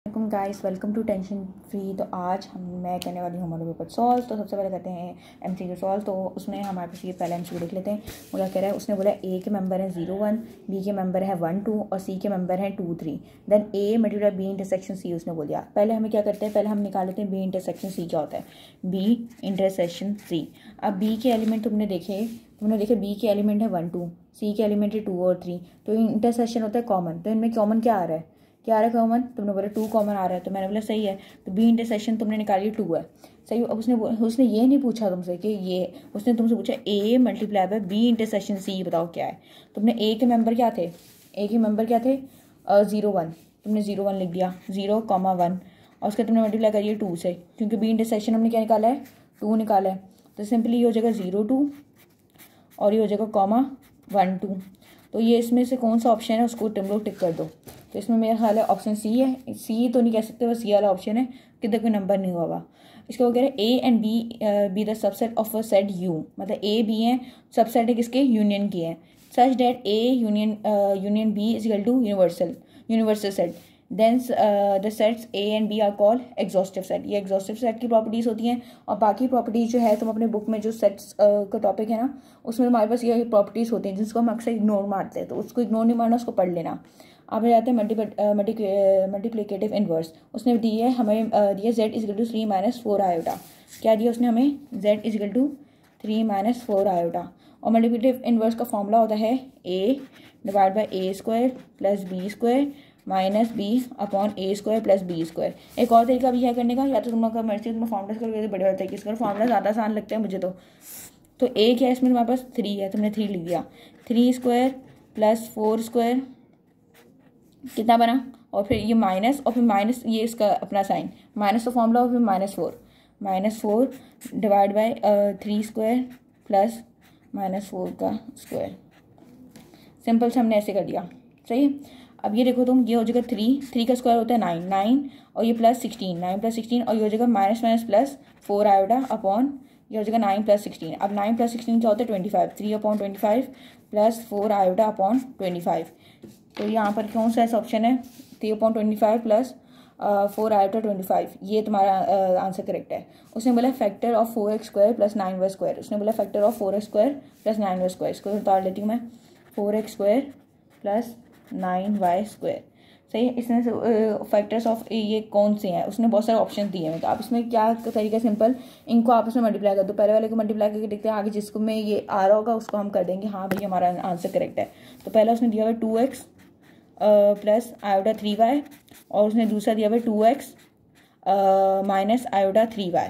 Welcome guys, welcome to tension free. तो आज मैं करने वाली हूँ हमारे पेपर सॉल्व। तो सबसे पहले करते हैं एमसीक्यू सॉल्व। तो उसमें हमारे पास ये पहला एमसीक्यू देख लेते हैं। वो क्या कह रहा है, उसने बोला ए के मेंबर हैं 0 1, बी के मेंबर हैं 1 2 और सी के मेंबर हैं 2 3। Then A multiply B intersection सी उसने बोल दिया। पहले हमें क्या करते हैं, पहले हम निकाल लेते हैं बी इंटरसेक्शन सी क्या होता है। B intersection C. अब बी के एलिमेंट तुमने देखे बी के एलिमेंट है 1 2, सी के एलिमेंट है 2 और 3। तो इंटरसेक्शन होता है कॉमन। तो इनमें कॉमन क्या आ रहा है, कॉमन? तुमने बोला 2 कॉमन आ रहा है, तो मैंने बोला सही है। तो बी इंटरसेक्शन तुमने निकाली 2 है, सही। अब उसने ये नहीं पूछा तुमसे कि ये, उसने तुमसे पूछा A multiply by B intersection C बताओ क्या है। तुमने ए के मेंबर क्या थे, 0 1। तुमने 0 1 लिख दिया, 0 1 और उसके तुमने मल्टीप्लाई करिए 2 से, क्योंकि बी इंटरसेक्शन हमने क्या निकाला है, 2 निकाला है। तो सिंपली ये हो जाएगा 0 2 और ये हो जाएगा 1 2। तो ये इसमें से कौन सा ऑप्शन है उसको तुम लोग टिक कर दो। तो इसमें मेरा ख्याल है ऑप्शन सी है। सी तो नहीं कह सकते, बस ये वाला ऑप्शन है, किधर कोई नंबर नहीं होगा। इसका वो कह रहे हैं ए and be the subset of a set you, मतलब ए बी है, सबसेट है किसके, यूनियन की है। Such that A union B is equal to universal set. Then the sets A and B are called exhaustive set. ये exhaustive set की properties होती हैं। और बाकी प्रॉपर्टीज जो है तुम अपने बुक में जो सेट्स का टॉपिक है ना, उसमें हमारे पास ये प्रॉपर्टीज होती हैं जिसको हम अक्सर इग्नोर मारते हैं। तो उसको इग्नोर नहीं मारना, उसको पढ़ लेना। अब जाते हैं मल्टीप्लिकेटिव इनवर्स। उसने दिए हमें दिया z is equal to 3 - 4 iota. क्या दिया उसने हमें, z is equal to 3 - 4 iota. और मल्टीप्लिकेटिव इनवर्स का फॉर्मूला होता है a divide by a square plus b square minus b upon a square plus b square. एक और तरीका भी है करने का, या तो तुम लोग का मर्जी, तुम फॉर्मूला करोगे तो बड़े तरीके से करो। फॉर्मूला ज़्यादा आसान लगते हैं मुझे तो a क्या है इसमें, तुम्हारे पास 3 है, तुमने 3 लिख दिया। 3 स्क्वायर प्लस 4 स्क्वायर कितना बना, और फिर ये माइनस, और फिर माइनस ये इसका अपना साइन, माइनस का फॉर्मूला, और फिर -4 डिवाइड बाय 3 स्क्वायर प्लस -4 का स्क्वायर। सिंपल से हमने ऐसे कर दिया, सही है। अब ये देखो तुम, ये हो जाएगा 3 का स्क्वायर होता है 9 और ये प्लस 16, 9 + 16 और ये हो जाएगा माइनस प्लस 4 आयोटा अपॉन ये हो जाएगा 9 + 16। अब 9 + 16 क्या होता है 25, 3/25 प्लस 4 आयोटा अपॉन 25। तो यहाँ पर कौन सा ऐसा ऑप्शन है, 3/25 प्लस 4 आयोटा 25, ये तुम्हारा आंसर करेक्ट है। उसने बोला factor of 4x square plus 9y square. उसने बोला factor of 4x square plus 9y square. इसको उतार लेती हूँ मैं, 4x square plus 9y square, सही है। इसमें से फैक्टर्स ऑफ ये कौन से हैं, उसने बहुत सारे ऑप्शन दिए हैं। तो आप इसमें क्या तरीका, सिंपल इनको आपस में मल्टीप्लाई कर दो। पहले वाले को मल्टीप्लाई करके देखते हैं, आगे जिसको में ये आ रहा होगा उसको हम कर देंगे हाँ भाई हमारा आंसर करेक्ट है। तो पहला उसने दिया हुआ 2x प्लस आयोटा 3y, और उसने दूसरा दिया हुआ 2x minus iota 3y।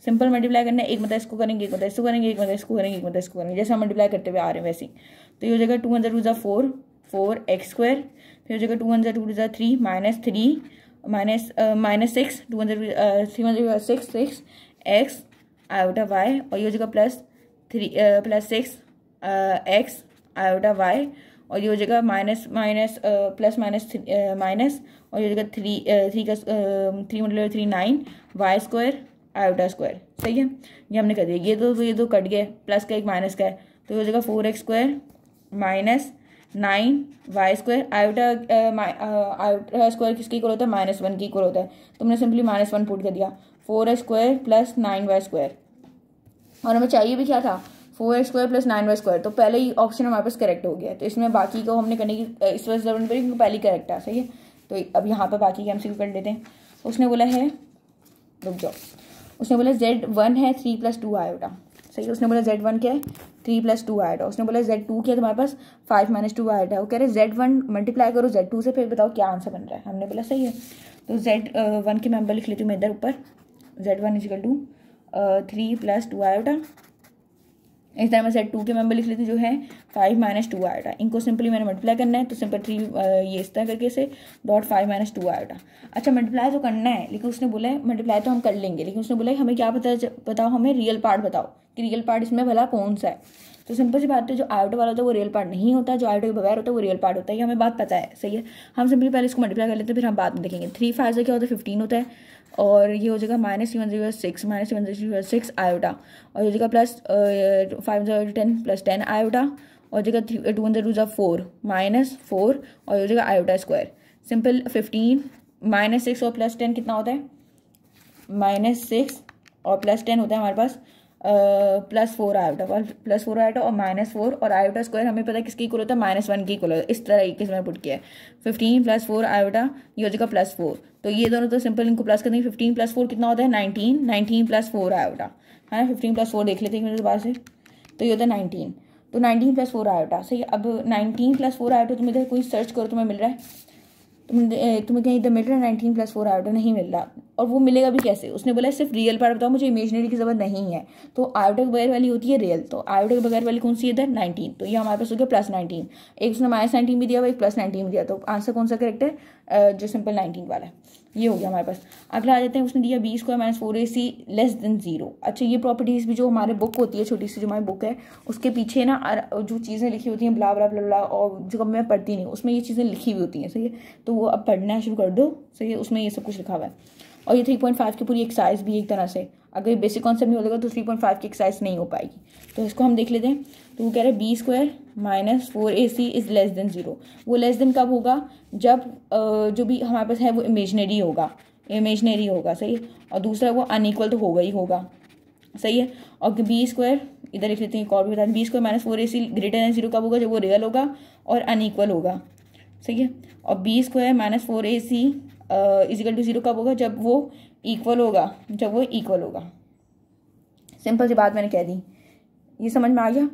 Simple multiply करना है, एक मतलब इसको करेंगे, एक मतलब इसको करेंगे, एक मतलब इसको करेंगे, एक मतलब इसको करेंगे, जैसे हम मल्टीप्लाई करते हुए आ रहे हैं वैसे ही। तो ये हो जाएगा 2 × 2 = 4, 4x स्क्वायर, फिर हो जाएगा 2 × 2 = 3 -3 -6, 2 × 3 × 6 x आयोटा y, और ये हो जाएगा प्लस 6 x आयोटा y, और ये हो जाएगा माइनस प्लस माइनस, और ये हो जाएगा 3 मतलब 3 9 y स्क्वायर आयोटा स्क्वायर, सही है। ये हमने कर दिया। ये दो कट गए, प्लस का एक माइनस का है, तो ये हो जाएगा 4x square minus 9y square. Iota square किसके इक्वल होता है, -1 के इक्वल होता है। तुमने सिंपली -1 पुट कर दिया, 4x square plus 9y square. और हमें चाहिए भी क्या था, 4x square plus 9y square. तो पहले ही ऑप्शन हमारे पास करेक्ट हो गया। तो इसमें बाकी को हमने करने की इस वजह से जरूरत पड़ी क्योंकि पहले करेक्ट है, सही है। तो अब यहाँ पर बाकी के एमसीक्यू कर लेते हैं। उसने बोला है, रुक जाओ, उसने बोला Z1 है 3 + 2 आयोटा, सही है। उसने बोला Z1 क्या है, 3 + 2 आयोटा। उसने बोला Z2 क्या है तुम्हारे पास, 5 - 2 आयोटा है। वो कह रहे Z1 मल्टीप्लाई करो Z2 से, फिर बताओ क्या आंसर बन रहा है। हमने बोला सही है। तो Z1 के मेंबर लिख लेती हूँ मैं इधर ऊपर, Z1 is equal to 3 + 2 iota. इस तरह मैं Z2 के मेंबर लिख लेती हूँ जो है 5 - 2 आयोटा। इनको सिंपली मैंने मल्टीप्लाई करना है, तो सिंपल 3 ये इस तरह करके से डॉट 5 - 2 आयोटा। अच्छा मल्टीप्लाई तो करना है, लेकिन उसने बोला है मल्टीप्लाई तो हम कर लेंगे, लेकिन उसने बोला है हमें क्या बताओ हमें रियल पार्ट बताओ कि रियल पार्ट इसमें भला कौन सा है। तो सिंपल सी बात है, जो आयोटा वाला होता है वो रियल पार्ट नहीं होता, जो आयोटा के बगैर होता है वो रियल पार्ट होता है। ये हमें बात पता है, सही है। हम सिंपली पहले इसको मल्टीप्लाई कर लेते हैं, फिर हम बाद में देखेंगे। 3 5 से क्या होता है 15 होता है, और ये हो जाएगा -706 आयोटा, और ये हो जाएगा प्लस 5 × 10 + 10 आयोटा, और जगह 2 × 2 = 4 -4, और ये हो जाएगा आयोटा स्क्वायर। सिंपल 15 -6 और +10 कितना होता है? -6 और +10 होता है हमारे पास +4 आयोटा, +4 आयोटा और -4 और आयोटा स्क्वायर हमें पता है किसके इक्वल होता है? -1 के इक्वल होता है। इस तरीके से मैंने पुट किया है। 15 + 4 आयोटा, ये हो जाएगा +4। तो ये दोनों तो सिंपल इनको प्लस कर देंगे। 15 + 4 कितना होता है? 19। 19 + 4 आयोटा है ना। 15 + 4 देख लेते हैं मेरे पास से, तो ये होता है 19। तो 19 + 4 आयोटा सही। अब 19 + 4 आयोटा तुम इधर कोई सर्च करो तुम्हें मिल रहा है? तुम्हें कहीं इधर मिल रहा है 19 + 4 आयोटा? नहीं मिल रहा। और वो मिलेगा भी कैसे? उसने बोला सिर्फ रियल पार्ट बताओ, मुझे इमेजिनरी की जरूरत नहीं है। तो आयोटा के बगैर वाली होती है रियल, तो आयोटा के बगैर वाली कौन सी है इधर? 19। तो ये हमारे पास हो गया +19। एक उसने -19 भी दिया हुआ, एक +19 भी दिया। तो आंसर कौन सा करेक्ट है? जो सिंपल 19 वाला है, ये हो गया हमारे पास। अगला आ जाते हैं, उसने दिया b² - 4ac << 0। अच्छा, ये प्रॉपर्टीज भी जो हमारे बुक होती है, छोटी सी जो हमारी बुक है, उसके पीछे ना जो चीज़ें लिखी होती हैं ब्ला ब्ला ब्ला ब्ला, और जो मैं पढ़ती नहीं, उसमें ये चीज़ें लिखी हुई होती हैं सही है। तो वो अब पढ़ना शुरू कर दो सही है, उसमें ये सब कुछ लिखा हुआ है। और ये 3.5 की पूरी एक्सरसाइज भी एक तरह से, अगर बेसिक कॉन्सेप्ट नहीं होगा तो 3.5 की एक्सरसाइज नहीं हो पाएगी। तो इसको हम देख लेते हैं। तो वो कह रहे हैं b² - 4ac << 0। वो लेस देन कब होगा? जब जो भी हमारे पास है वो इमेजनरी होगा, इमेजनरी होगा सही है। और दूसरा वो अनइक्वल तो होगा ही होगा सही है। और b² इधर लिख लेते हैं, एक और भी बता दें, b² - 4ac << 0 कब होगा? जब वो रियल होगा और अनइक्वल होगा सही है। और b² - 4ac = 0 कब होगा? जब वो इक्वल होगा, जब वो इक्वल होगा। सिंपल सी बात मैंने कह दी, ये समझ में आ गया।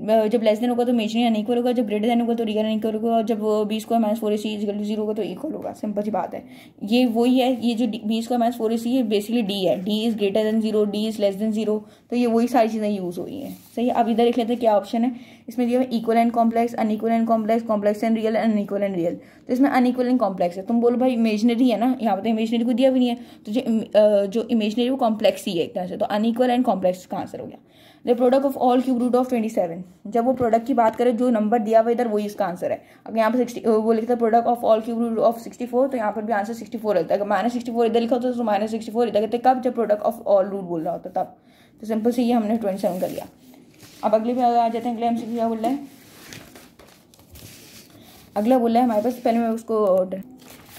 जब लेस देन होगा तो इमेजिनरी अनइक्वल होगा, जब ग्रेटर देन होगा तो रियल अनइक्वल होगा, और जब b² - 4ac = 0 होगा तो इक्वल होगा। सिंपल सी बात है, ये वही है। ये जो b² - 4ac ये बेसिकली d है, d is greater than 0, d is less than 0। तो ये वही सारी चीज़ें यूज हुई हैं सही है। अब इधर देख लेते हैं क्या ऑप्शन है इसमें दिया है, equal and complex, unequal and complex, complex and real, unequal and real. तो इसमें अनइक्वल एंड कॉम्प्लेक्स है। तुम बोलो भाई इमेजिनरी है ना, यहाँ पर तो इमेजिनरी को दिया भी नहीं है, तो जो इमेजिनरी वो कॉम्प्लेक्स ही है एक तरह से। तो अनइक्वल एंड कॉम्प्लेक्स का आंसर हो गया। The product of all cube root of 27। जब वो प्रोडक्ट की बात करें, जो नंबर दिया हुआ इधर वही इसका आंसर है। अगर यहाँ पर 60 वो लिखता है product of all cube root of 64, तो यहाँ पर भी आंसर 64 लगता है। अगर -64 इधर लिखा होता तो -64 इधर कहते कब? जब प्रोडक्ट ऑफ ऑल रूट बोल रहा होता तब। तो सिंपल से ये हमने 27 कर लिया। अब अगले पे आ जाते हैं। अगले हमसे क्या बोल रहा है? अगला बोल रहा है हमारे पास, पहले मैं उसको,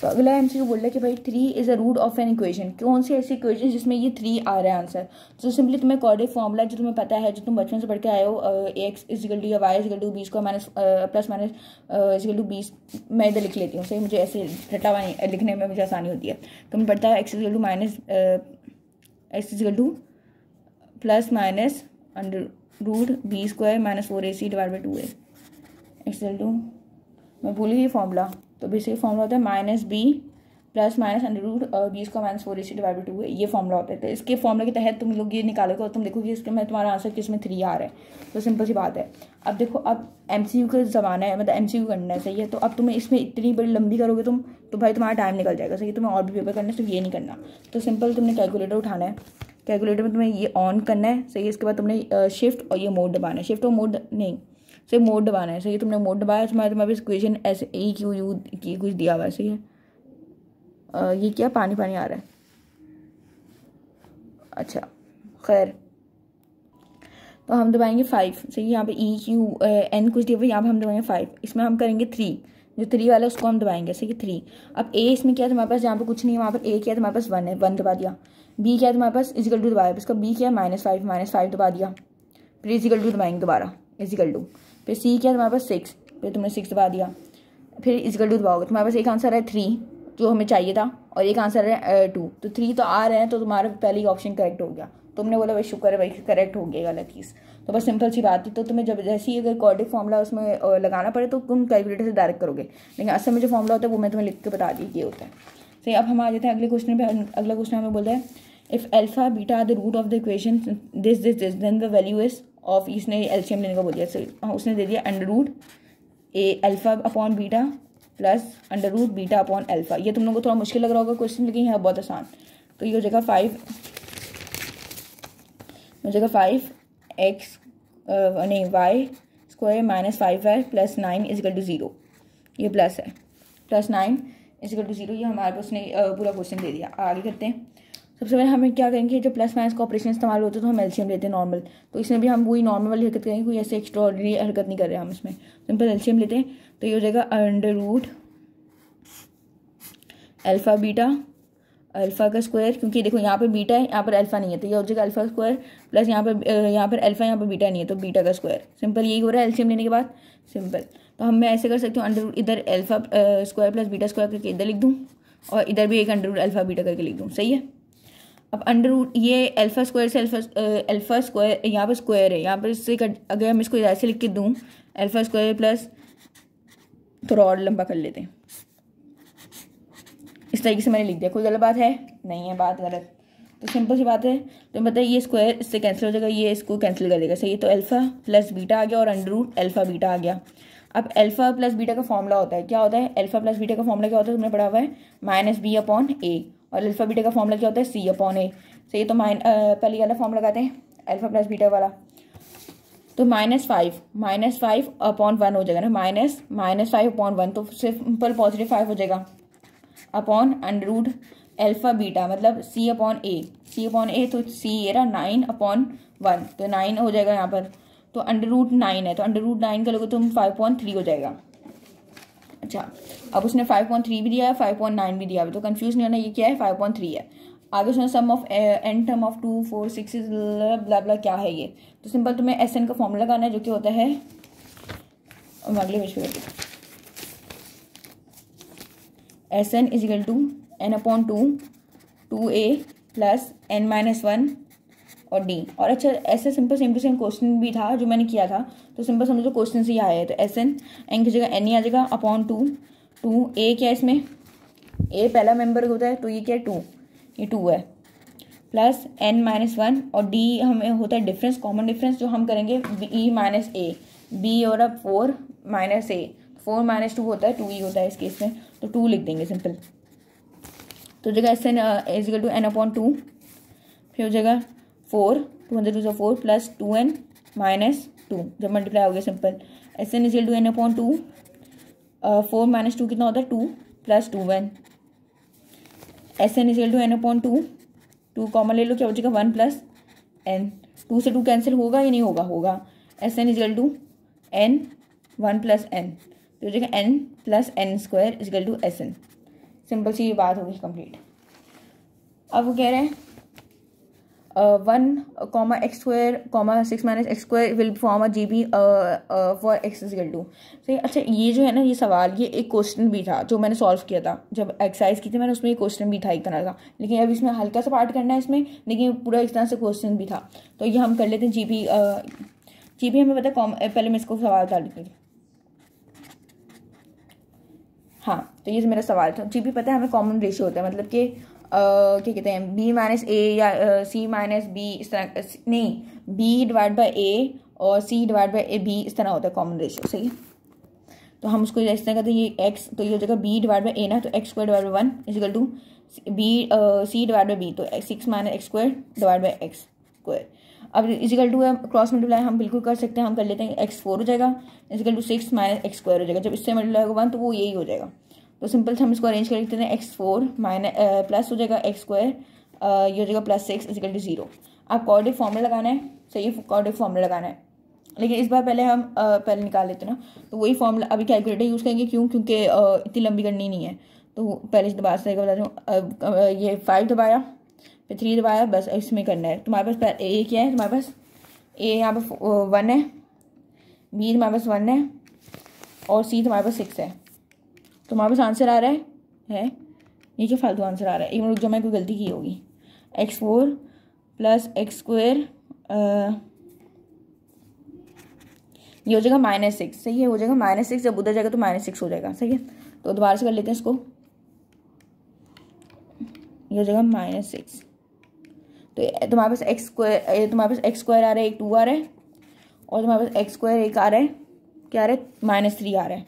तो अगला एमसीक्यू बोल रहा है कि भाई 3 is a root of an equation. कौन सी ऐसी इक्वेशन जिसमें ये 3 आ रहा है आंसर? तो सिंपली तुम्हें कोऑर्डिनेट फॉर्मूला जो तुम्हें पता है, जो तुम बचपन से पढ़ के आए हो, x = y = b² - b। मैं इधर लिख लेती हूँ सही, मुझे ऐसे रटा हुआ लिखने में मुझे आसानी होती है। तुम्हें पढ़ता है x = ±, x = ±√b² - 4ac / 2a। x = मैं भूल गई फॉर्मूला, तो बेसिक फॉर्मूला होता है -b ± √b² - 4ac / 2 है। ये फॉर्मूला होता है। तो इसके फॉर्मूला के तहत तुम लोग ये निकालोगे और तुम देखोगे इसके में तुम्हारा आंसर किस में 3 आ रहा है। तो सिंपल सी बात है। अब देखो, अब एमसीक्यू का ज़माना है, मतलब एमसीक्यू करना है सही है। तो अब तुम्हें इसमें इतनी बड़ी लंबी करोगे तुम, तो भाई तुम्हारा टाइम निकल जाएगा सही है। तुम्हें और भी पेपर करना है, सिर्फ ये नहीं करना। तो सिंपल तुमने कैलकुलेटर उठाना है, कैलकुलेटर में तुम्हें ये ऑन करना है सही है। इसके बाद तुमने शिफ्ट और ये मोड दबाना है, शिफ्ट और मोड नहीं, सिर्फ मोड दबाना है सही है। तुमने मोड दबाया, तुम्हारे पास इक्वेशन ऐसे EQU की कुछ दिया हुआ है सही है। ये क्या पानी पानी आ रहा है? अच्छा खैर, तो हम दबाएंगे 5 सही है। यहाँ पे EQN कुछ दिया हुआ है, यहाँ पे हम दबाएंगे 5। इसमें हम करेंगे 3, जो 3 वाला है उसको हम दबाएंगे सही है 3। अब A इसमें क्या है तुम्हारे पास? यहाँ पे कुछ नहीं है, वहाँ पर A क्या है तुम्हारे पास? 1 है, 1 दबा दिया। B क्या है तुम्हारे पास? = दबाया, इसका B क्या है? -5 दबा दिया। फिर = दबाएंगे दोबारा, = फिर C क्या है तुम्हारे पास? 6, फिर तुमने 6 दबा दिया। फिर = दबाओगे, तुम्हारे पास एक आंसर है 3 जो हमें चाहिए था, और एक आंसर है 2। तो 3 तो आ रहे हैं, तो तुम्हारा पहले ही ऑप्शन करेक्ट हो गया। तुमने बोला भाई शुक्र है भाई करेक्ट हो गया गलत चीज़। तो बस सिंपल सी बात थी। तो तुम्हें जब जैसे ही अगर कोऑर्डिनेट फॉर्मूला उसमें लगाना पड़े तो तुम कैलकुलेटर से डायरेक्ट करोगे, लेकिन असल में जो फॉर्मूला होता है वो मैं तुम्हें लिख के बता दी ये होता है सही। अब हम आ जाते हैं अगले क्वेश्चन पे। अगला क्वेश्चन हमें बोलता है if alpha beta are the root of the equation this then the value is of, इसने एलसीएम लेने का बोल दिया सही। उसने दे दिया √α/β प्लस √β/α। ये तुम लोगों को थोड़ा मुश्किल लग रहा होगा क्वेश्चन, लेकिन यहाँ बहुत आसान। तो ये हो जाएगा 5x y² - 5y + 9 = 0। ये प्लस है, +9 = 0। ये हमारे पास ने पूरा क्वेश्चन दे दिया। आगे करते हैं। सबसे पहले हमें क्या करेंगे, जो प्लस माइनस का ऑपरेशन इस्तेमाल होते हैं तो हम एलसीएम लेते हैं नॉर्मल। तो इसमें भी हम वही नॉर्मल वाली हरकत करेंगे, कोई ऐसे एक्स्ट्राऑर्डिनरी हरकत नहीं कर रहे हैं हम इसमें। सिंपल एलसीएम लेते हैं। तो ये हो जाएगा अल्फ़ा बीटा अल्फ़ा का स्क्वायर, क्योंकि देखो यहाँ पर बीटा है, यहाँ पर अल्फ़ा नहीं है, तो ये हो जाएगा अल्फ़ा स्क्वायर प्लस यहाँ पर अल्फ़ा, यहाँ पर बीटा नहीं है तो बीटा का स्क्वायर। सिंपल यही हो रहा है एलसीएम लेने के बाद। सिंपल तो हम मैं ऐसे कर सकती हूँ, अंडर रूट इधर alpha square plus beta square करके इधर लिख दूँ और इधर भी एक अंडर रूट अल्फ़ा बीटा करके लिख दूँ। सही है। अब अंडर रूट ये अल्फ़ा स्क्वायर से अल्फ़ा स्क्वायर, यहाँ पर स्क्वायर है, यहाँ पर इससे अगर हम इसको ऐसे लिख के दूँ अल्फ़ा स्क्वायर प्लस, थोड़ा और लंबा कर लेते हैं, इस तरीके से मैंने लिख दिया। कोई गलत बात है? नहीं है बात गलत। तो सिंपल सी बात है। तो बताइए ये स्क्वायर इससे कैंसिल हो जाएगा, ये इसको कैंसिल कर देगा। सही है। तो अल्फ़ा प्लस बीटा आ गया और अंडर रूट अल्फ़ा बीटा आ गया। अब अल्फ़ा प्लस बीटा का फॉर्मूला होता है, क्या होता है अल्फ़ा प्लस बीटा का फॉर्मूला क्या होता है, तुमने पढ़ा हुआ है -b/a, और अल्फ़ा बीटा का फॉर्मूला क्या होता है c/a। सही है। तो पहले वाला फॉर्मूला लगाते हैं अल्फ़ा प्लस बीटा वाला, तो -5/1 हो जाएगा ना, -5/1, तो सिंपल पॉजिटिव 5 हो जाएगा upon under root alpha beta मतलब c/a, तो c ये रहा 9/1, तो 9 हो जाएगा यहाँ पर। तो अंडर रूट 9 है, तो अंडर रूट 9 का लोगे तुम 5.3 हो जाएगा। अच्छा, अब उसने 5.3 भी दिया है, 5.9 भी दिया है, तो कंफ्यूज नहीं होना, ये क्या है 5.3 है। आगे उसने सम ऑफ एन टर्म ऑफ 2 4 6 ब्ला ब्ला क्या है ये। तो सिंपल तुम्हें एस एन का फॉर्मूला लगाना है, जो कि होता है अगले पेज पे S N is equal to n/2 2a plus n-1 और d। और अच्छा ऐसे simple same to same question भी था जो मैंने किया था, तो सिंपल समझो क्वेश्चन से ही आया है। तो एस एन की जगह n ही आ जाएगा अपॉन 2 a क्या है इसमें, a पहला मेंबर होता है, तो ये क्या है 2, ये 2 है, प्लस n-1 और d हमें होता है डिफरेंस, कॉमन डिफरेंस जो हम करेंगे b माइनस a, b और अब 4 माइनस a, 4 माइनस 2 होता है 2 ही होता है इस केस में, तो 2 लिख देंगे सिंपल। तो जगह S N is equal to n/2, फिर हो जाएगा 4 2 2 से 4 प्लस 2n माइनस 2, जब मल्टीप्लाई हो गया simple. S N is equal to n/2, 4 minus 2 कितना होता है 2 plus 2n। S N is equal to n/2, 2 common ले लो, क्या हो जाएगा 1 प्लस n, 2 से 2 कैंसिल होगा या नहीं होगा, होगा। S N is equal to n 1 plus n, तो हो जाएगा n plus n square is equal to S n. Simple सी ये बात होगी कंप्लीट। अब वो कह रहे हैं 1, x², 6 - x² will form a GB for x is equal to. सही। अच्छा ये जो है ना ये सवाल, ये एक क्वेश्चन भी था जो मैंने सॉल्व किया था जब एक्सरसाइज की थी मैंने, उसमें एक क्वेश्चन भी था एक तरह का, लेकिन अब इसमें हल्का सा पार्ट करना है इसमें, लेकिन पूरा इस तरह से क्वेश्चन भी था। तो ये हम कर लेते हैं GB हमें पता है, पहले मैं इसको सवाल बता देती थी। हाँ, तो ये मेरा सवाल था। GB पता है हमें कॉमन रेशियो होता है, मतलब कि क्या कहते हैं b माइनस a या c माइनस b, इस तरह नहीं, b डिवाइड बाई a और c डिवाइड बाई b, इस तरह होता है कॉमन रेशियो। सही है। तो हम उसको इस तरह कहते हैं, ये x, तो ये हो जाएगा b डिवाइड बाई a ना, तो x² divide by 1 is equal to c divide by b, तो 6 - x² डिवाइड बाई x²। अब is equal to cross multiply हम बिल्कुल कर सकते हैं, हम कर लेते हैं, x4 हो जाएगा इज इक्वल टू 6 - x² हो जाएगा, जब इससे मल्टीप्लाई होगा 1 तो वो यही हो जाएगा। तो सिंपल से हम इसको अरेंज कर लेते हैं, x4 प्लस हो जाएगा x², ये हो जाएगा प्लस 6 इज इक्वल टू 0। आप कोऑर्डिनेट फॉर्मूला लगाना है। सही है, कोऑर्डिनेट फॉर्मूला लगाना है, लेकिन इस बार पहले हम पहले निकाल लेते हैं ना, तो वही फॉर्मूला अभी कैलकुलेटर यूज़ करेंगे। क्यों? क्योंकि इतनी लंबी करनी नहीं है, तो पहले से दबा से बता दूँ, ये 5 दबाया फिर 3 दबाया, बस इसमें करना है। तुम्हारे पास a क्या है, तुम्हारे पास a यहाँ पर 1 है, b तुम्हारे पास 1 है और c तुम्हारे पास 6 है। तुम्हारे पास आंसर आ रहा है ये क्या फालतू आंसर आ रहा है, एक मिनट जो मैं कोई गलती की होगी। x4 प्लस x², ये हो जाएगा -6। सही है, हो जाएगा -6, जब उधर जाएगा तो -6 हो जाएगा। सही है, तो दोबारा से कर लेते हैं इसको, ये हो जाएगा -6। तो तुम्हारे पास तुम्हारे पास x² आ रहा है, एक 2 आ रहा है, और तुम्हारे पास x² एक आ रहा है, क्या आ रहा है -3 आ रहा है।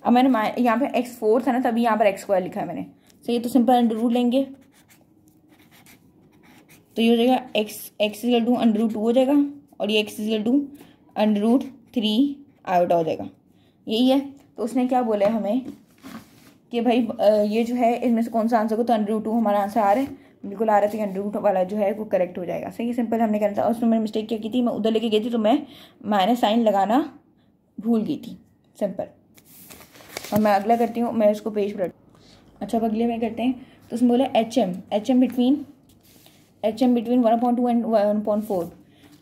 अब मैंने यहाँ पे x4 था ना, तभी यहाँ पर x² लिखा है मैंने। सही है, तो सिंपल अंडर रूट लेंगे, तो ये हो जाएगा x equal to under root 2 हो जाएगा, और ये x equal to under root 3 iota हो जाएगा। यही है। तो उसने क्या बोला है हमें कि भाई ये जो है इसमें से कौन सा आंसर को, तो अंडर रूट 2 हमारा आंसर आ रहा है, बिल्कुल आ रहा था कि अंडर रूट वाला जो है वो करेक्ट हो जाएगा। सही है, सिंपल हमने करना था। और उसमें मैंने मिस्टेक क्या की थी, मैं उधर लेके गई थी तो मैं माइनस साइन लगाना भूल गई थी। सिंपल। और मैं अगला करती हूँ, मैं इसको पेज पर अच्छा, अब अगले में करते हैं। तो उसमें बोला H M between 1/2 and 1/4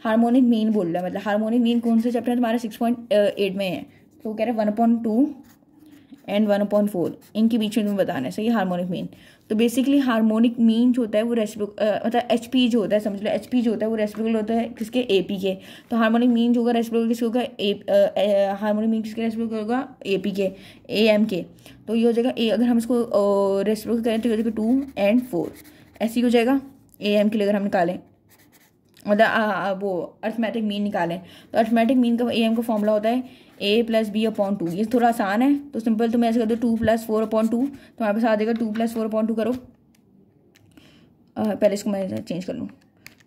harmonic mean बोल रहा है। मतलब हार्मोनिक मीन कौन सा चैप्टर है तुम्हारा 6.8 में है। तो वो कह रहे हैं 1/2 एंड 1/4 इनके बीच में तुम्हें बताना है, सही है, हार्मोनिक मीन। तो बेसिकली हार्मोनिक मीन जो होता है वो मतलब एच पी जो होता है, समझ लो एच पी जो होता है वो रेसिप्रोकल होता है किसके, ए पी के। तो हार्मोनिक मीन जो होगा रेसिप्रोकल किसके होगा, हार्मोनिक मीन किसके रेसिप्रोकल होगा, ए पी के, ए एम के। तो ये हो जाएगा ए, अगर हम इसको रेसिप्रोकल करें तो ये हो जाएगा 2 and 4 ऐसे ही हो जाएगा। ए एम के लिए अगर हम निकालें मतलब वो अर्थमेटिक मीन निकालें तो अर्थमेटिक मीन का ए एम का फॉर्मूला होता है a + b/2। ये थोड़ा आसान है, तो सिंपल तुम ऐसे कर दो 2 + 4/2। तुम्हारे पास आ जाएगा 2 + 4/2 करो। पहले इसको मैं चेंज कर लूँ।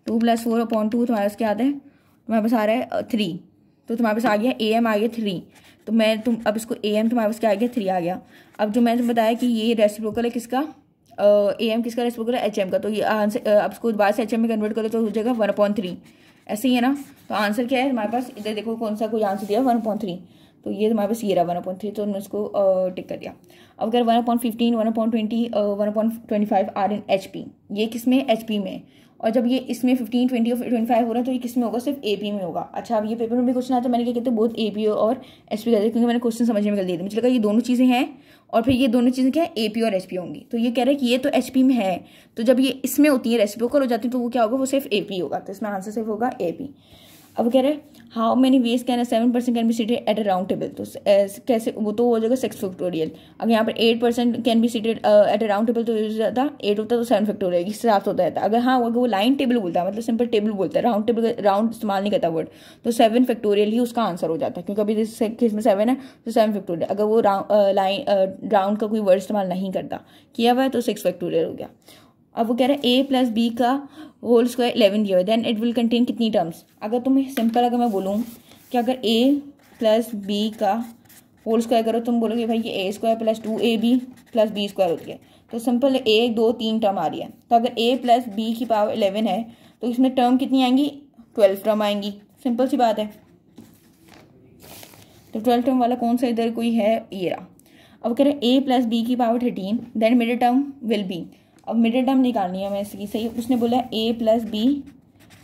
2 + 4/2 तुम्हारे पास क्या आता है, तुम्हारे पास आ रहा है 3। तो तुम्हारे पास आ गया ए एम आ गया 3। तो अब इसको ए एम तुम्हारे पास क्या आ गया 3 आ गया। अब जो मैंने बताया कि ये रेसिप्रोकल है किसका, ए एम किसका रेसिप्रोकल है, एच एम का। तो ये आंसर अब इसको बाद से एच एम में कन्वर्ट करो तो हो जाएगा 1/3। ऐसे ही है ना। तो आंसर क्या है हमारे पास, इधर देखो कौन सा कोई आंसर दिया 1/3। तो ये तुम्हारे पास ये रहा 1/3, तो उन्होंने इसको टिक कर दिया। अब अगर 1/15 1/20 1/25 आर इन एच पी, ये किस में, एच पी में। और जब ये इसमें 15 20 और 25 हो रहा है तो ये किस में होगा, सिर्फ ए पी में होगा। अच्छा, अब ये पेपर में भी क्वेश्चन आता है, मैंने क्या कहते हैं बहुत ए पी और एच पी कर दिया, क्योंकि मैंने क्वेश्चन समझने में कर दिया था। मुझे लगा ये दोनों चीज़ें हैं और फिर ये दोनों चीज़ें क्या है, ए पी और एच पी होंगी। तो ये कह रहे हैं कि ये तो एच पी में है, तो जब ये इसमें होती है रेसिप्रोकल हो जाती है तो वो क्या होगा, वो सिर्फ ए पी होगा। तो इसमें आंसर सिर्फ होगा ए पी। अब कह रहे हैं how many ways can 7% can be seated at a round table. तो कैसे, वो तो हो जाएगा 6 फैक्टोरियल। अगर यहाँ पर 8% can be seated at a round table तो ज़्यादा 8 होता है तो 7 फैक्टोरियल, इस हिसाब से होता रहता है। अगर हाँ अगर वो लाइन टेबल बोलता है, मतलब सिंपल टेबल बोलता है, राउंड टेबल राउंड इस्तेमाल नहीं करता वर्ड, तो 7 फैक्टोरियल ही उसका आंसर हो जाता है, क्योंकि अभी इस केस में 7 है तो 7 फैक्टोरियल। अगर वो राउंड का कोई वर्ड इस्तेमाल नहीं करता किया हुआ है तो 6 फैक्टोरियल हो गया। अब वो कह रहा है ए + b का होल स्क्वायर 11 दिया हुआ है, देन इट विल कंटेन कितनी टर्म्स। अगर तुम्हें सिंपल अगर मैं बोलूँ कि अगर a + b का होल स्क्वायर करो, तुम बोलोगे भाई ये a² + 2ab + b² होती है। तो सिंपल 1 2 3 टर्म आ रही है। तो अगर a + b की पावर 11 है तो इसमें टर्म कितनी आएंगी, 12 टर्म आएंगी। सिंपल सी बात है। तो 12 टर्म वाला कौन सा इधर कोई है, ये रहा। अब कह रहे a + b की power 13, then middle term will be. अब मिडिल टर्म निकालनी है मैं इसकी, सही। उसने बोला a + b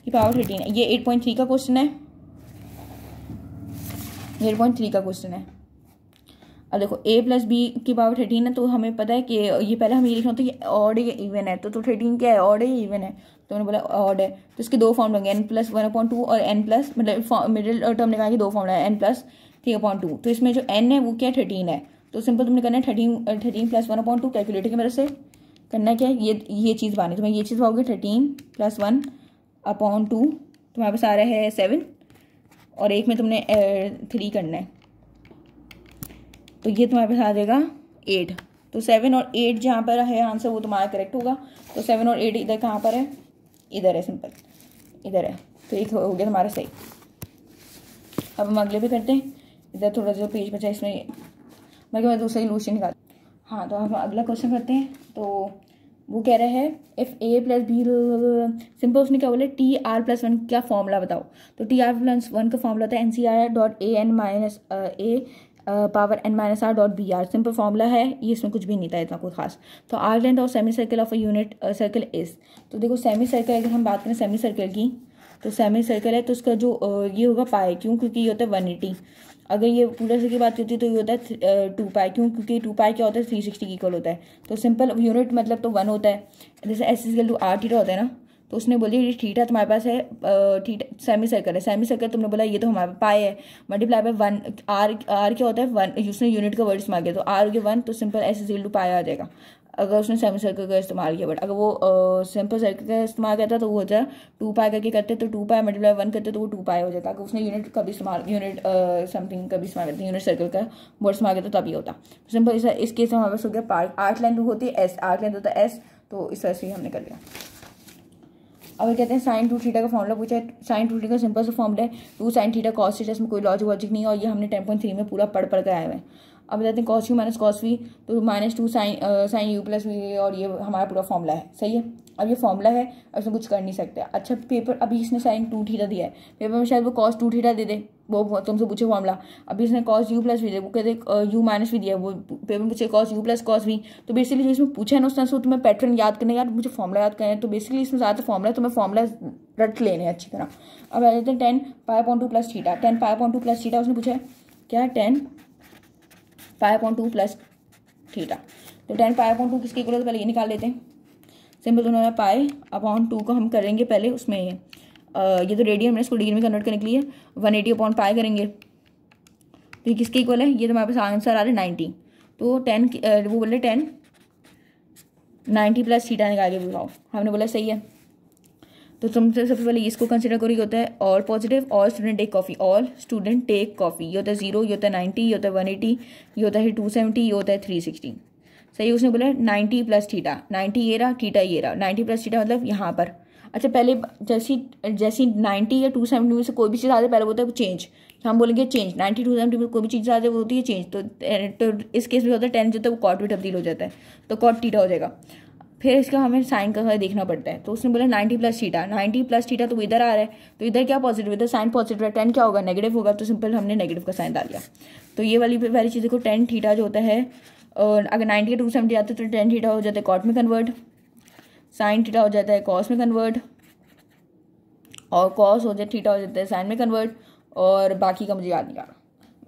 की पावर 13 है। ये 8.3 का क्वेश्चन है, 8.3 का क्वेश्चन है। अब देखो a + b की पावर 13 है, तो हमें पता है कि ये पहले हमें ये लिखना होता है कि ऑड है या इवन है। तो 13 क्या है, ऑड है या इवन है। तो उन्होंने बोला ऑड है, तो इसके दो फॉर्म होंगे n + 1/2 और n प्लस, मतलब मिडिल टर्म निकालेंगे दो फॉर्म है n + 3/2। तो इसमें जो n है वो क्या 13 है। तो सिंपल तुमने करना है 13 + 1/2 कैलकुलेटर की मदद से करना क्या है, ये चीज़ बानी। तुम्हें ये चीज़ पाओगे 13 + 1/2, तुम्हारे पास आ रहा है 7 और एक में तुमने 3 करना है, तो ये तुम्हारे पास आ जाएगा 8। तो 7 और 8 जहाँ पर है आंसर वो तुम्हारा करेक्ट होगा। तो 7 और 8 इधर कहाँ पर है, इधर है, सिंपल इधर है। तो एक हो गया तुम्हारा सही। अब हम अगले भी करते हैं। इधर थोड़ा जो पेज बचा इसमें मैं दूसरा सॉल्यूशन निकाल। हाँ, तो हम अगला क्वेश्चन करते हैं। तो वो कह रहा है इफ़ a + b, सिंपल उसने क्या बोला TR+1 क्या फॉर्मूला बताओ। तो TR+1 का फॉर्मूला होता है NCR.AN-R/(n-R.)BR। सिंपल फॉर्मूला है ये, इसमें कुछ भी नहीं था इतना कुछ खास। तो arc length of semi circle of a unit circle is. तो देखो सेमी सर्कल, अगर हम बात करें सेमी सर्कल की, तो सेमी सर्कल है तो उसका जो ये होगा पाई, क्यों, क्योंकि ये होता है 180। अगर ये पूरा सर्कल की बात करती है तो ये होता है 2 पाई, क्यों, क्योंकि 2 पाई क्या होता है 360 की इक्वल होता है। तो सिंपल यूनिट मतलब तो 1 होता है। जैसे S = r θ होता है ना, तो उसने बोली ये थीटा तुम्हारे पास है, थीटा सेमी सर्कल है। सेमी सर्कल तुमने बोला ये तो हमारे पाई है, मल्टीप्लाई बाय 1, r क्या होता है 1, उसने यूनिट का वर्ड इस्तेमाल किया तो r के 1, तो सिंपल S = पाई आ जाएगा अगर उसने सेमी सर्कल का इस्तेमाल किया। बट अगर वो सिंपल सर्कल का इस्तेमाल करता तो वो हो जाए 2 पाई करके करते, तो 2 पाई मल्टीप्लाई 1 करते तो वो 2 पाई हो जाता। अगर उसने यूनिट का भी इस्तेमाल, यूनिट समथिंग का भी इस्तेमाल करते, यूनिट सर्कल का वर्ड इस्तेमाल करता तभी होता। सिंपल इस केस में हमारे पास हो गया पार्ट। आर्क लेंथ होती है S, आर्क लेंथ होता है S, तो इस तरह से हमने कर लिया। अब कहते हैं sin 2 थीटा का फॉर्मूला पूछा है। sin 2 थीटा का सिंपल सा फॉर्मूला है 2 sin थीटा cos थीटा, इसमें कोई लॉजिक नहीं है और ये हमने 10.3 में पूरा पढ़ कर आए हुए हैं। अब बताते हैं cos u - cos v, तो -2 sin u + v, और ये हमारा पूरा फॉर्मूला है, सही है। अब ये फॉर्मूला है, अब इसमें कुछ कर नहीं सकते। अच्छा पेपर, अभी इसने साइन 2 थीटा दिया है, पेपर में शायद वो कॉस 2 थीटा दे दे, वो तुमसे पूछे फॉर्मूला। अभी इसने कॉस यू प्लस वी दे, वो कहते यू माइनस वी दिया, वो पेपर में पूछे cos u plus cos v. तो बेसिकली जो इसमें पूछा है ना उसने, तुम्हें पैटर्न याद करना, यार मुझे फॉर्मूला याद करना है, तो बेसिकली इसमें ज़्यादा फॉर्मूला है, तुम्हें फॉर्मूला रट लेने अच्छी तरह। अब आ जाते हैं 10 पाई/2 प्लस थीटा। 10 पाई/2 प्लस थीटा उसने पूछा है क्या, 10 पाई/2 प्लस थीटा। तो 10 पाई/2 किसके इक्वल है, तो पहले ये निकाल लेते हैं। सिंपल दोनों में पाई/2 को हम करेंगे पहले उसमें ये तो रेडियन में, इसको डिग्री में कन्वर्ट करने के लिए 180/पाई करेंगे। तो ये किसके इक्वल है, ये तो हमारे पास आंसर आ रहा है 90। तो 10 वो बोले 10 90 प्लस थीटा निकाल के बताओ, हमने बोला सही है। तो तुमसे सबसे पहले इसको कंसिडर करो, ये होता है all positive, all student take coffee, all student take coffee. ये होता है 0, ये होता है 90, ये होता है 180, ये होता है 270, ये होता है 360। सही, उसने बोला 90 प्लस थीटा, 90 ये रहा, थीटा ये रहा, 90 प्लस थीटा मतलब यहाँ पर। अच्छा पहले जैसी 90 या 270 में से कोई भी चीज़ आती है पहले बोलता है चेंज, हम बोलेंगे चेंज। 90 270 में कोई भी चीज़ आती है वो होती है चेंज। तो इस केस में होता है 10 जो होता है वो कॉट में तब्दील हो जाता है, तो कॉट थीटा हो जाएगा। फिर इसका हमें साइन का देखना पड़ता है। तो उसने बोला 90 प्लस थीटा, 90 प्लस थीटा तो इधर आ रहा है, तो इधर क्या पॉजिटिव, इधर साइन पॉजिटिव है, 10 क्या होगा नेगेटिव होगा, तो सिंपल हमने नेगेटिव का साइन डाल दिया। तो ये वाली चीज़ देखो, 10 थीटा जो होता है, और अगर 90 या 270 आते तो 10 थीटा हो जाता है कॉट में कन्वर्ट, साइन थीटा हो जाता है कॉस में कन्वर्ट, और कॉस हो जाए थीटा हो जाता है साइन में कन्वर्ट, और बाकी का मुझे याद नहीं आ रहा।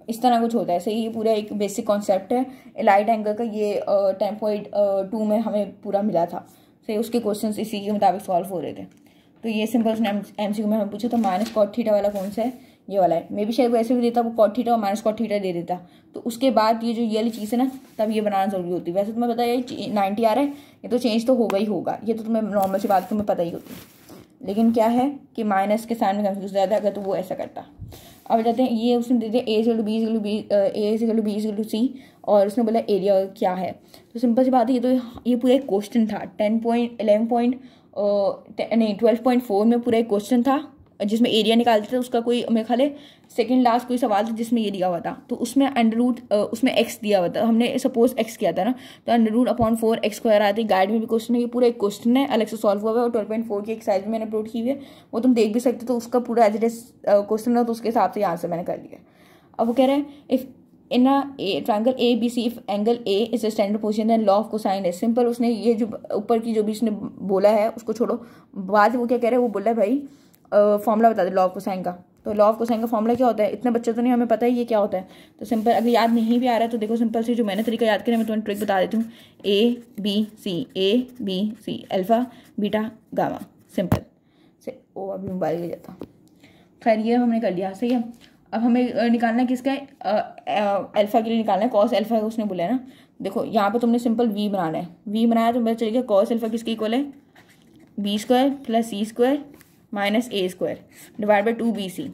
इस तरह कुछ होता है। सही, ये पूरा एक बेसिक कॉन्सेप्ट है एलाइड एंगल का, ये 10.2 में हमें पूरा मिला था। सही, उसके क्वेश्चंस इसी के मुताबिक सॉल्व हो रहे थे। तो ये सिंपल उसने MCQ में हमें पूछा था, माइनस कॉट थीटा वाला कौन सा है, ये वाला है। मे भी शायद वो ऐसे भी देता, वो कॉट थीटा और माइनस कॉट थीटा दे देता। तो उसके बाद ये जो ये वाली चीज़ है ना, तब ये बनाना जरूरी होती है। वैसे तुम्हें पता है 90 आ रहा है, ये तो चेंज तो होगा ही होगा, ये तो तुम्हें नॉर्मल सी बात तुम्हें पता ही होती है। लेकिन क्या है कि माइनस के साइन में कंफ्यूज ज़्यादा अगर तो वो ऐसा करता। अब जाते हैं, ये उसने दे दिया A=B C, और उसने बोला एरिया क्या है। तो सिंपल सी बात है, ये पूरा एक क्वेश्चन था 12.4 में पूरा एक क्वेश्चन था जिसमें एरिया निकालते थे। उसका कोई मेरे ख्याल है सेकंड लास्ट कोई सवाल था जिसमें ये दिया हुआ था। तो उसमें उसमें x दिया हुआ था, हमने सपोज x किया था ना, तो √/4 x² आती है। गाइड में भी क्वेश्चन है, ये पूरा एक क्वेश्चन है, अलग से सॉल्व हुआ है, और 12.4 की एक साइज में मैंने अपलोड की हुई है, वो तुम देख भी सकते हो। तो उसका पूरा एज इट इज क्वेश्चन था, तो उसके हिसाब से आंसर मैंने कर लिया। अब वो कह रहे हैं if in triangle ABC if angle A is a standard position then law of cosine है। सिंपल उसने ये जो ऊपर की जो भी उसने बोला है उसको छोड़ो, बाद वो क्या कह रहे हैं, वो बोल रहा है भाई फॉर्मूला बता दे लॉ ऑफ कोसाइन का। तो लॉ ऑफ कोसाइन का फॉर्मूला क्या होता है, इतने बच्चे तो नहीं हमें पता है ये क्या होता है। तो सिंपल अगर याद नहीं भी आ रहा है तो देखो सिंपल से जो मैंने तरीका याद किया मैं तुम्हें ट्रिक बता देती हूँ। A B C alpha beta gamma, simple से। ओ अभी मोबाइल ले जाता। खैर ये हमने कर लिया, सही है। अब हमें निकालना है किसका है, अल्फा के लिए निकालना है, कॉस अल्फा उसने बोला है ना। देखो यहाँ पे तुमने सिंपल V बनाना है, V बनाया तो पता चलेगा कॉस अल्फा किसके इक्वल है, B² + C² - A² divide by 2BC।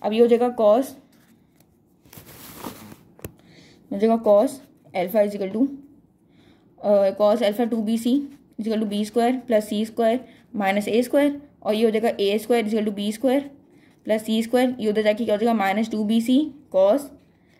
अब ये हो जाएगा cos alpha is equal to cos alpha 2BC is equal to B² + C² - A², और ये हो जाएगा A² is equal to B² + C², ये उधर जाके क्या हो जाएगा -2BC कॉस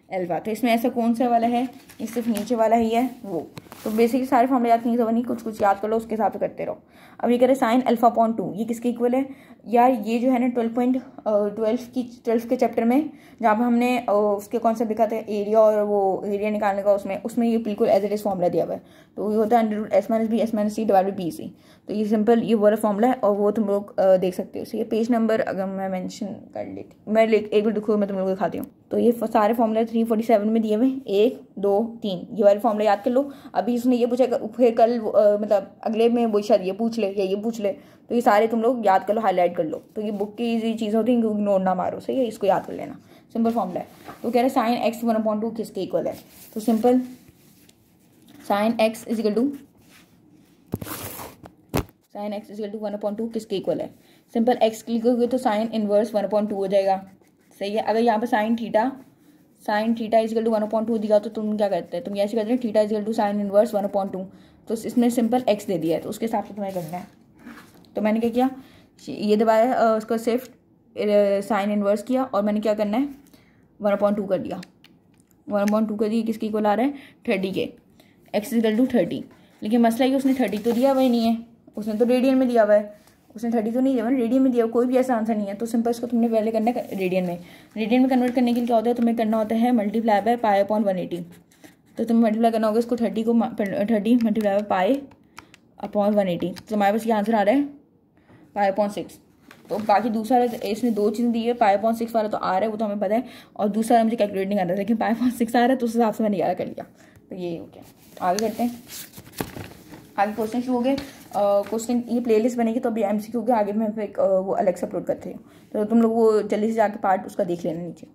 अल्फा। तो इसमें ऐसा कौन सा वाला है, ये सिर्फ नीचे वाला ही है वो। तो बेसिकली सारे फॉर्मूले याद नहीं नहीं, कुछ याद कर लो, उसके हिसाब से करते रहो। अब ये कह रहे साइन α/2, ये किसके इक्वल है यार, ये जो है ना 12 के चैप्टर में जहाँ पर हमने उसके कॉन्सेप्ट दिखा था एरिया और वो एरिया निकालने का, उसमें ये बिल्कुल एज इट इज फॉर्मूला दिया हुआ है। तो ये होता है √S - C divide by BC। तो ये सिंपल ये वाला फॉर्मूला है, और वो तुम लोग देख सकते हो। सो ये पेज नंबर अगर मैं मेंशन कर लेती, मैं एक बार देखो मैं तुम लोग दिखाती हूँ। तो ये सारे फॉर्मूले 347 में दिए हुए, 1 2 3 ये वाले फॉर्मूले याद कर लो। अभी उसने ये पूछा, फिर कल मतलब अगले में वो शायद ये पूछ ले या ये पूछ ले, तो ये सारे तुम लोग याद कर लो, हाईलाइट कर लो। तो ये बुक की इजी चीज़ होती है, इग्नोर ना मारो, सही है, इसको याद कर लेना, सिंपल फॉर्मूला है। तो कह रहे साइन x 1/2 किसके इक्वल है। तो simple sine x is equal to 1/2 किसके इक्वल है। सिंपल x क्लिक करोगे तो साइन इनवर्स 1/2 हो जाएगा, सही है। अगर यहाँ पे साइन थीटा इजिकल टू 1/2 दिया तो तुम क्या करते हैं, तुम ऐसे करते हैं theta is equal to sine inverse 1/2। तो इसमें सिंपल x दे दिया है, तो उसके हिसाब से तुम्हें करना है। तो मैंने क्या किया, ये दबाया, उसको सिर्फ साइन इनवर्स किया, और मैंने क्या करना है 1/2 कर दिया, 1/2 कर दिया। किसकी इक्वल आ रहा है 30 के, x इजिकल टू 30। लेकिन मसला ये उसने 30 तो दिया वही नहीं है, उसने तो रेडियन में दिया हुआ है, उसने 30 तो नहीं दिया हुआ, रेडियन में दिया हुआ, कोई भी ऐसा आंसर नहीं है। तो सिंपल इसको तुमने पहले करना है रेडियन में। रेडियन में कन्वर्ट करने के लिए क्या होता है, तुम्हें करना होता है मल्टीप्लाई बाय पाई अपॉन 180। तो तुम्हें मल्टीप्लाई करना होगा इसको 30 को 30 मल्टीप्लाई बाय पाई अपॉन 180। तो तुम्हारे पास ये आंसर आ रहा है पाई अपॉन 6। तो बाकी दूसरा इसने 2 चीज़ें दी है, पाई अपॉन 6 वाला तो आ रहा है वो तो हमें पता है, और दूसरा मुझे कैलकुलेट नहीं करना था, लेकिन पाई अपॉन 6 आ रहा है तो उस हिसाब से मैंने 11 कर लिया। तो ये हो गया। आगे करते हैं, आगे क्वेश्चन शुरू हो गए। क्वेश्चन ये प्लेलिस्ट बनेगी तो अभी MCQ हो गया, आगे मैं फिर वो अलग से अपलोड करती हूँ, तो तुम लोग वो जल्दी से जाके पार्ट उसका देख लेना नीचे।